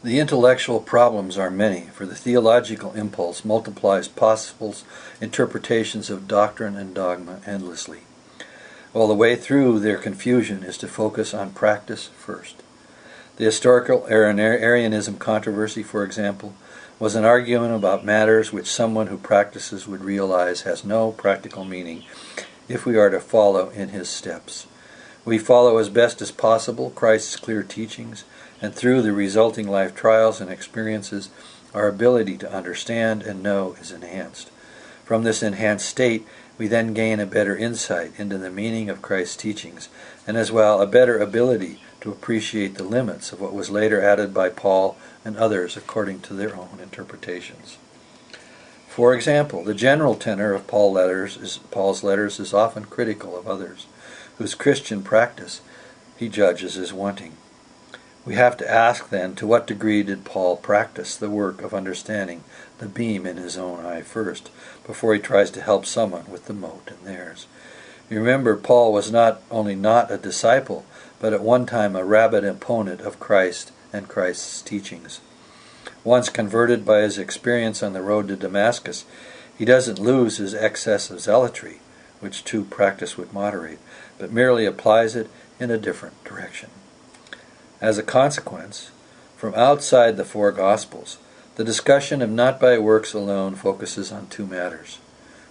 The intellectual problems are many, for the theological impulse multiplies possible interpretations of doctrine and dogma endlessly, while the way through their confusion is to focus on practice first. The historical Arianism controversy, for example, was an argument about matters which someone who practices would realize has no practical meaning if we are to follow in his steps. We follow as best as possible Christ's clear teachings, and through the resulting life trials and experiences, our ability to understand and know is enhanced. From this enhanced state, we then gain a better insight into the meaning of Christ's teachings, and as well a better ability to appreciate the limits of what was later added by Paul and others according to their own interpretations. For example, the general tenor of Paul's letters is often critical of others, whose Christian practice he judges as wanting. We have to ask then, to what degree did Paul practice the work of understanding the beam in his own eye first, before he tries to help someone with the mote in theirs? You remember, Paul was not only not a disciple, but at one time a rabid opponent of Christ and Christ's teachings. Once converted by his experience on the road to Damascus, he doesn't lose his excess of zealotry, which true practice would moderate, but merely applies it in a different direction. As a consequence, from outside the four Gospels, the discussion of not by works alone focuses on two matters.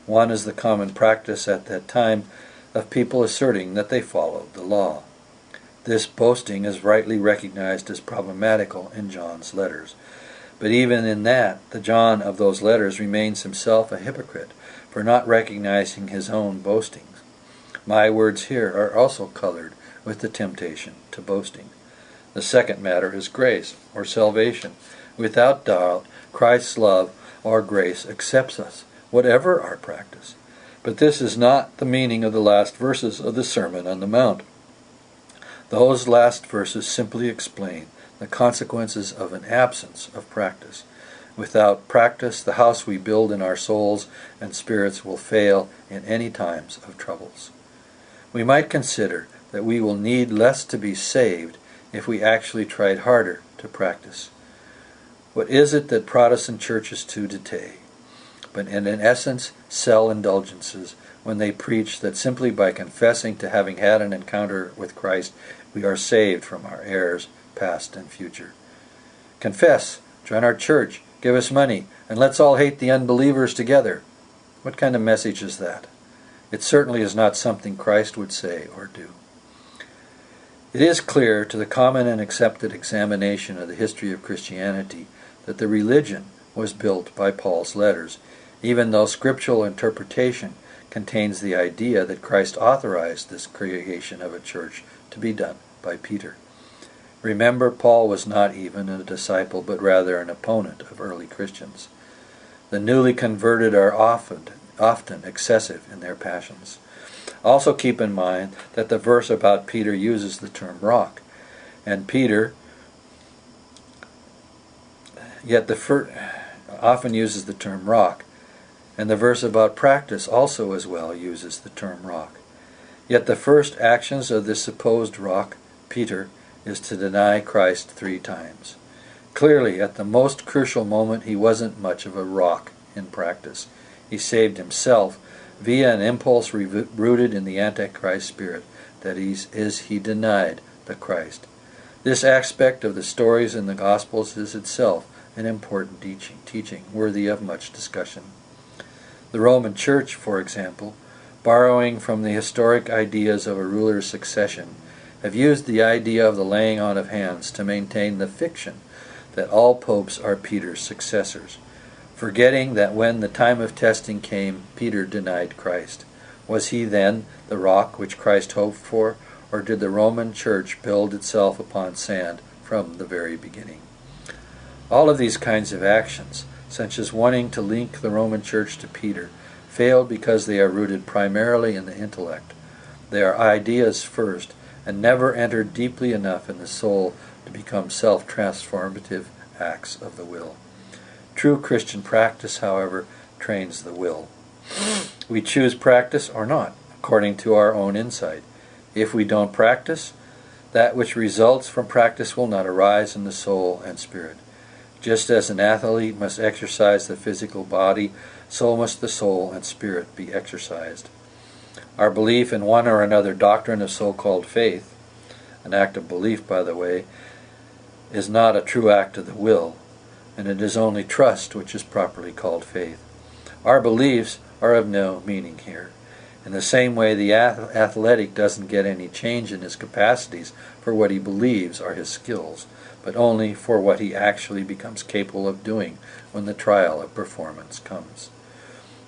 One is the common practice at that time of people asserting that they followed the law. This boasting is rightly recognized as problematical in John's letters. But even in that, the John of those letters remains himself a hypocrite for not recognizing his own boastings. My words here are also colored with the temptation to boasting. The second matter is grace, or salvation. Without doubt, Christ's love or grace accepts us, whatever our practice. But this is not the meaning of the last verses of the Sermon on the Mount. Those last verses simply explain the consequences of an absence of practice. Without practice, the house we build in our souls and spirits will fail in any times of troubles. We might consider that we will need less to be saved if we actually tried harder to practice. What is it that Protestant churches do today, but in essence sell indulgences when they preach that simply by confessing to having had an encounter with Christ, we are saved from our errors, past and future? Confess, join our church, give us money, and let's all hate the unbelievers together. What kind of message is that? It certainly is not something Christ would say or do. It is clear to the common and accepted examination of the history of Christianity that the religion was built by Paul's letters, even though scriptural interpretation contains the idea that Christ authorized this creation of a church to be done by Peter. Remember, Paul was not even a disciple, but rather an opponent of early Christians. The newly converted are often excessive in their passions. Also keep in mind that the verse about Peter uses the term rock, and Peter often uses the term rock, and the verse about practice also as well uses the term rock. Yet the first actions of this supposed rock, Peter, is to deny Christ 3 times. Clearly, at the most crucial moment, he wasn't much of a rock in practice. He saved himself via an impulse rooted in the Antichrist spirit, that is, he denied the Christ. This aspect of the stories in the Gospels is itself an important teaching, worthy of much discussion. The Roman Church, for example, borrowing from the historic ideas of a ruler's succession, have used the idea of the laying on of hands to maintain the fiction that all popes are Peter's successors, forgetting that when the time of testing came, Peter denied Christ. Was he then the rock which Christ hoped for, or did the Roman Church build itself upon sand from the very beginning? All of these kinds of actions, such as wanting to link the Roman Church to Peter, failed because they are rooted primarily in the intellect. They are ideas first, and never entered deeply enough in the soul to become self-transformative acts of the will. True Christian practice, however, trains the will. We choose practice or not, according to our own insight. If we don't practice, That which results from practice will not arise in the soul and spirit. Just as an athlete must exercise the physical body, so must the soul and spirit be exercised. Our belief in one or another doctrine of so-called faith, an act of belief, by the way, is not a true act of the will, and it is only trust which is properly called faith. Our beliefs are of no meaning here. In the same way, the athletic doesn't get any change in his capacities for what he believes are his skills, but only for what he actually becomes capable of doing when the trial of performance comes.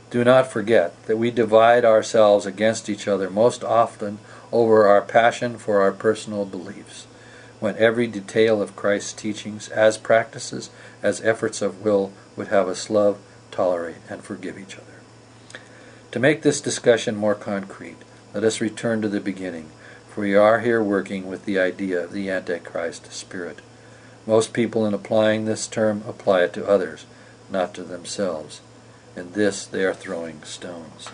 Do not forget that we divide ourselves against each other most often over our passion for our personal beliefs, when every detail of Christ's teachings, as practices, as efforts of will, would have us love, tolerate, and forgive each other. To make this discussion more concrete, let us return to the beginning, for we are here working with the idea of the Antichrist spirit. Most people in applying this term apply it to others, not to themselves. In this they are throwing stones.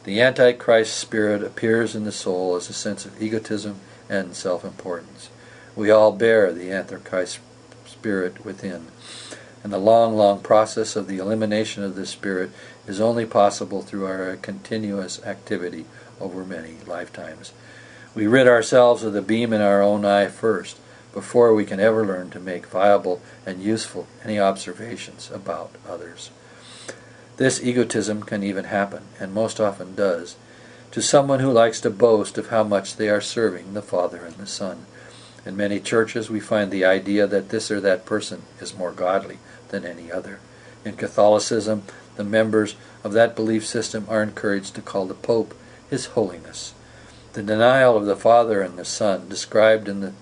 The Antichrist spirit appears in the soul as a sense of egotism and self-importance. We all bear the Antichrist spirit within, and the long process of the elimination of this spirit is only possible through our continuous activity over many lifetimes. We rid ourselves of the beam in our own eye first, before we can ever learn to make viable and useful any observations about others. This egotism can even happen, and most often does, to someone who likes to boast of how much they are serving the Father and the Son. In many churches we find the idea that this or that person is more godly than any other. In Catholicism, the members of that belief system are encouraged to call the Pope His Holiness. The denial of the Father and the Son described in the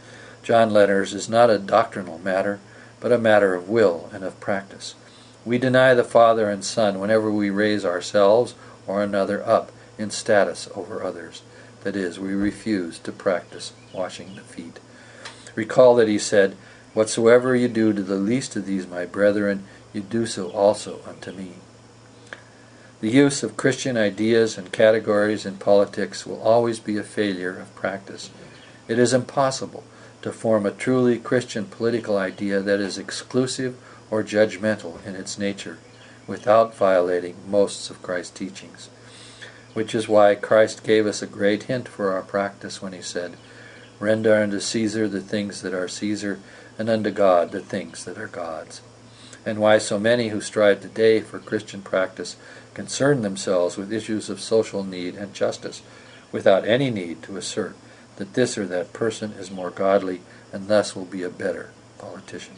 John letters is not a doctrinal matter, but a matter of will and of practice. We deny the Father and Son whenever we raise ourselves or another up in status over others. That is, we refuse to practice washing the feet. Recall that he said, "Whatsoever you do to the least of these, my brethren, you do so also unto me." The use of Christian ideas and categories in politics will always be a failure of practice. It is impossible to form a truly Christian political idea that is exclusive or judgmental in its nature, without violating most of Christ's teachings. Which is why Christ gave us a great hint for our practice when he said, "Render unto Caesar the things that are Caesar, and unto God the things that are God's." And why so many who strive today for Christian practice concern themselves with issues of social need and justice, without any need to assert that this or that person is more godly and thus will be a better politician.